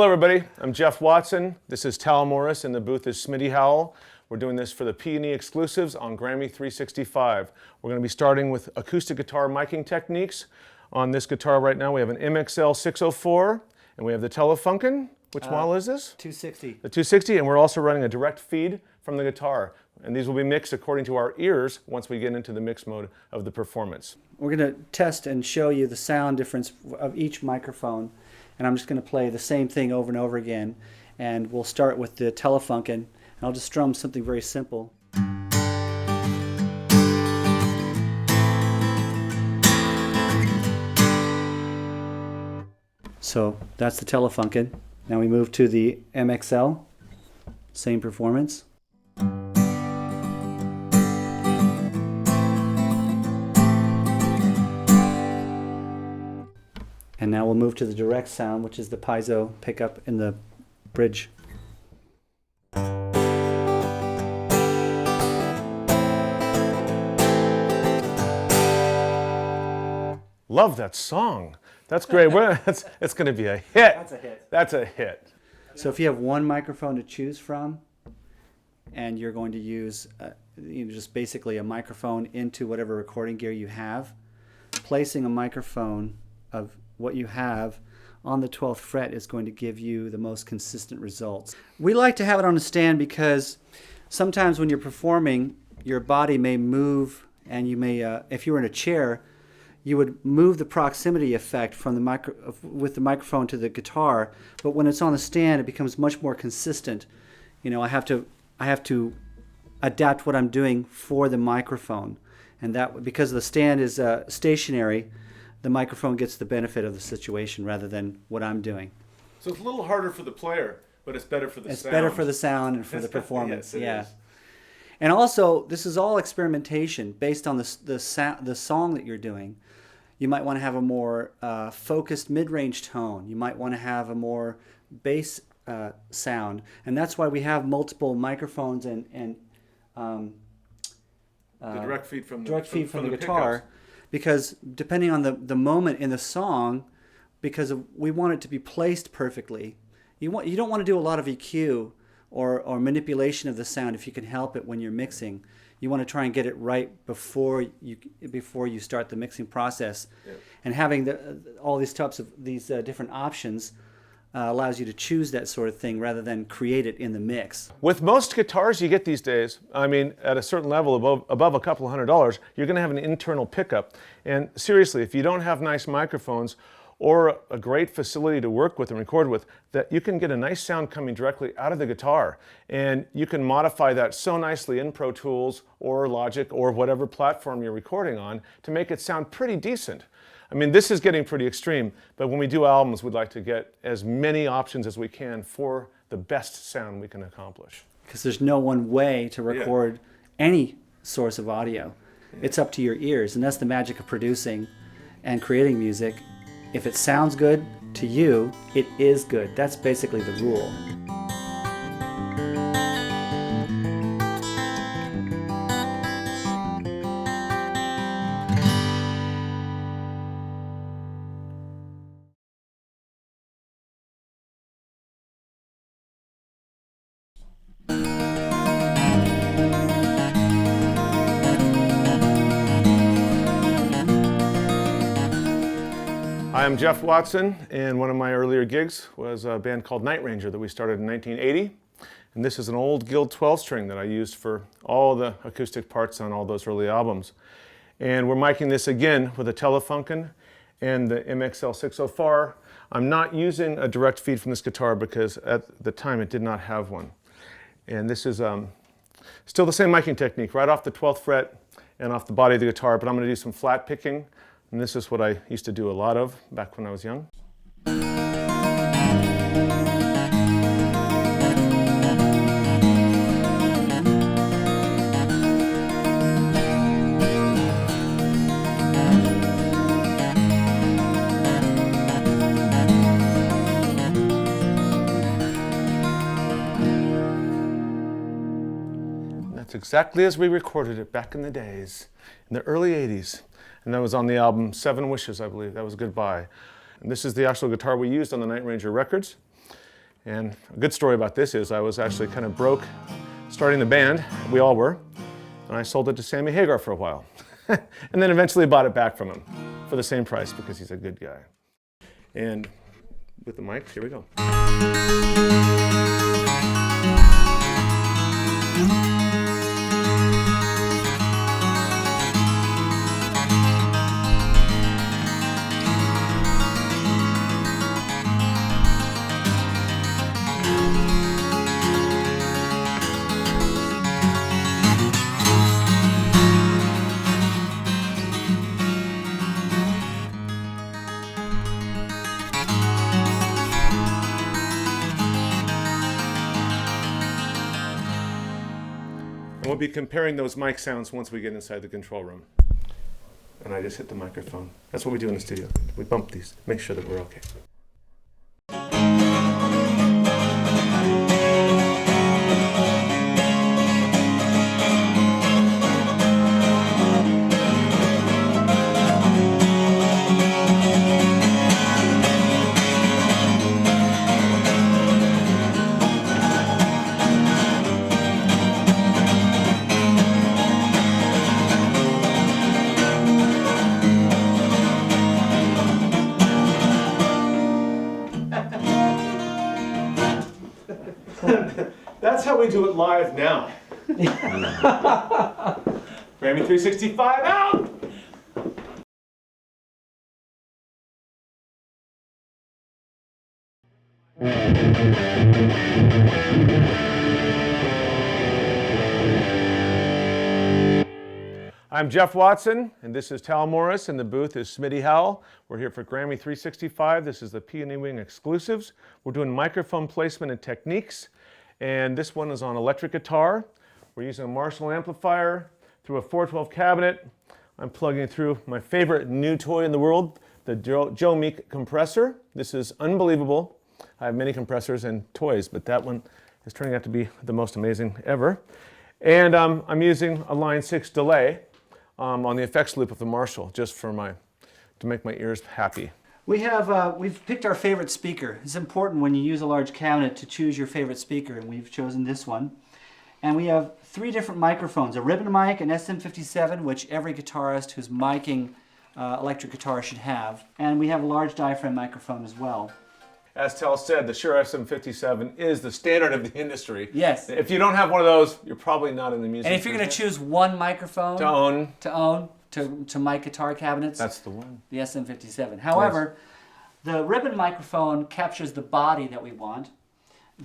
Hello everybody, I'm Jeff Watson. This is Tal Morris and the booth is Smitty Howell. We're doing this for the P&E exclusives on Grammy 365. We're going to be starting with acoustic guitar miking techniques. On this guitar right now we have an MXL 604 and we have the Telefunken. Which model is this? 260. The 260, and we're also running a direct feed from the guitar. And these will be mixed according to our ears once we get into the mix mode of the performance. We're going to test and show you the sound difference of each microphone. And I'm just going to play the same thing over and over again. And we'll start with the Telefunken. And I'll just strum something very simple. So that's the Telefunken. Now we move to the MXL. Same performance. And now we'll move to the direct sound, which is the piezo pickup in the bridge. Love that song. That's great. It's going to be a hit. That's a hit. That's a hit. So if you have one microphone to choose from, and you're going to use just basically a microphone into whatever recording gear you have, placing a microphone of what you have on the 12th fret is going to give you the most consistent results. We like to have it on a stand because sometimes when you're performing, your body may move, and you may, if you were in a chair, you would move the proximity effect from the with the microphone to the guitar, but when it's on the stand, it becomes much more consistent. You know, I have to adapt what I'm doing for the microphone, and that because the stand is stationary, the microphone gets the benefit of the situation rather than what I'm doing. So it's a little harder for the player, but it's better for the sound. It's better for the sound and for the performance. Yes, yeah. is. And also, this is all experimentation based on the song that you're doing. You might want to have a more focused mid-range tone. You might want to have a more bass sound, and that's why we have multiple microphones and the direct feed from the guitar, pickups. Because depending on the moment in the song, we want it to be placed perfectly. You don't want to do a lot of EQ or manipulation of the sound if you can help it when you're mixing. You want to try and get it right before you start the mixing process. Yeah. And having all these types of different options allows you to choose that sort of thing rather than create it in the mix. With most guitars you get these days, I mean, at a certain level above a couple $100, you're going to have an internal pickup. And seriously, if you don't have nice microphones or a great facility to work with and record with, that you can get a nice sound coming directly out of the guitar. And you can modify that so nicely in Pro Tools or Logic or whatever platform you're recording on to make it sound pretty decent. I mean, this is getting pretty extreme, but when we do albums, we'd like to get as many options as we can for the best sound we can accomplish. Because there's no one way to record any source of audio. It's up to your ears, and that's the magic of producing and creating music. If it sounds good to you, it is good. That's basically the rule. I'm Jeff Watson, and one of my earlier gigs was a band called Night Ranger that we started in 1980. And this is an old Guild 12-string that I used for all the acoustic parts on all those early albums. And we're miking this again with a Telefunken and the MXL 604. I'm not using a direct feed from this guitar because at the time it did not have one. And this is still the same miking technique, right off the 12th fret and off the body of the guitar, but I'm going to do some flat picking. And this is what I used to do a lot of back when I was young. And that's exactly as we recorded it back in the days, in the early 80s. And that was on the album 7 Wishes, I believe. That was Goodbye. And this is the actual guitar we used on the Night Ranger records. And a good story about this is I was actually kind of broke starting the band. We all were. And I sold it to Sammy Hagar for a while. And then eventually bought it back from him for the same price because he's a good guy. And with the mics, here we go. And we'll be comparing those mic sounds once we get inside the control room. And I just hit the microphone. That's what we do in the studio. We bump these, make sure that we're okay. That's how we do it live now. Grammy 365 out! I'm Jeff Watson, and this is Tal Morris, and the booth is Smitty Howell. We're here for Grammy 365. This is the Peony Wing exclusives. We're doing microphone placement and techniques, and this one is on electric guitar. We're using a Marshall amplifier through a 412 cabinet. I'm plugging it through my favorite new toy in the world, the Joe Meek compressor. This is unbelievable. I have many compressors and toys, but that one is turning out to be the most amazing ever. And I'm using a line 6 delay on the effects loop of the Marshall, just for to make my ears happy. We've picked our favorite speaker. It's important when you use a large cabinet to choose your favorite speaker, and we've chosen this one. And we have 3 different microphones: a ribbon mic, an SM57, which every guitarist who's miking electric guitar should have, and we have a large diaphragm microphone as well. As Tal said, the Shure SM57 is the standard of the industry. Yes. If you don't have one of those, you're probably not in the music And if you're going to choose one microphone to mic guitar cabinets, that's the one. The SM57. However, the ribbon microphone captures the body that we want.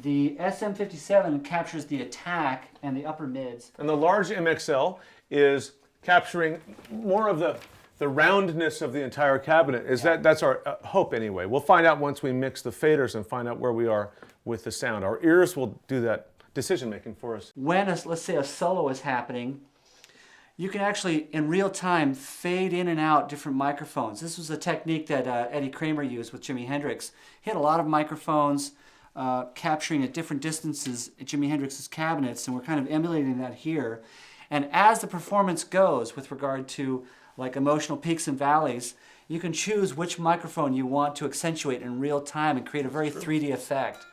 The SM57 captures the attack and the upper mids. And the large MXL is capturing more of the roundness of the entire cabinet. That's our hope anyway. We'll find out once we mix the faders and find out where we are with the sound. Our ears will do that decision making for us. When, let's say, a solo is happening, you can actually, in real time, fade in and out different microphones. This was a technique that Eddie Kramer used with Jimi Hendrix. He had a lot of microphones capturing at different distances at Jimi Hendrix's cabinets, and we're kind of emulating that here. And as the performance goes with regard to like emotional peaks and valleys, you can choose which microphone you want to accentuate in real time and create a very 3D effect.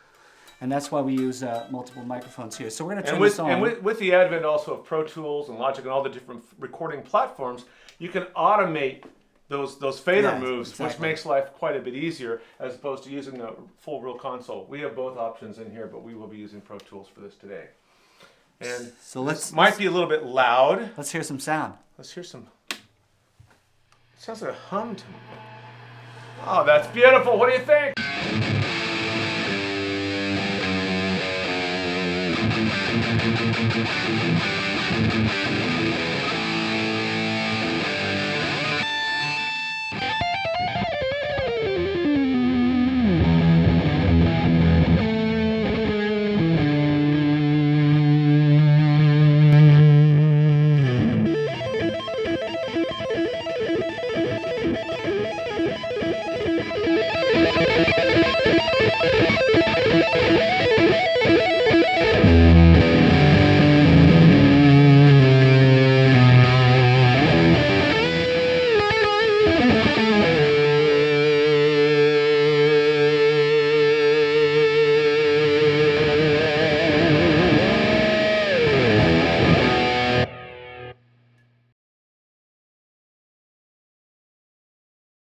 And that's why we use multiple microphones here. So we're going to turn this on. And with the advent also of Pro Tools and Logic and all the different recording platforms, you can automate those fader moves, exactly, which makes life quite a bit easier as opposed to using the full real console. We have both options in here, but we will be using Pro Tools for this today. And so might be a little bit loud. Let's hear some sound. Let's hear some. Sounds like a hum to me. Oh, that's beautiful. What do you think?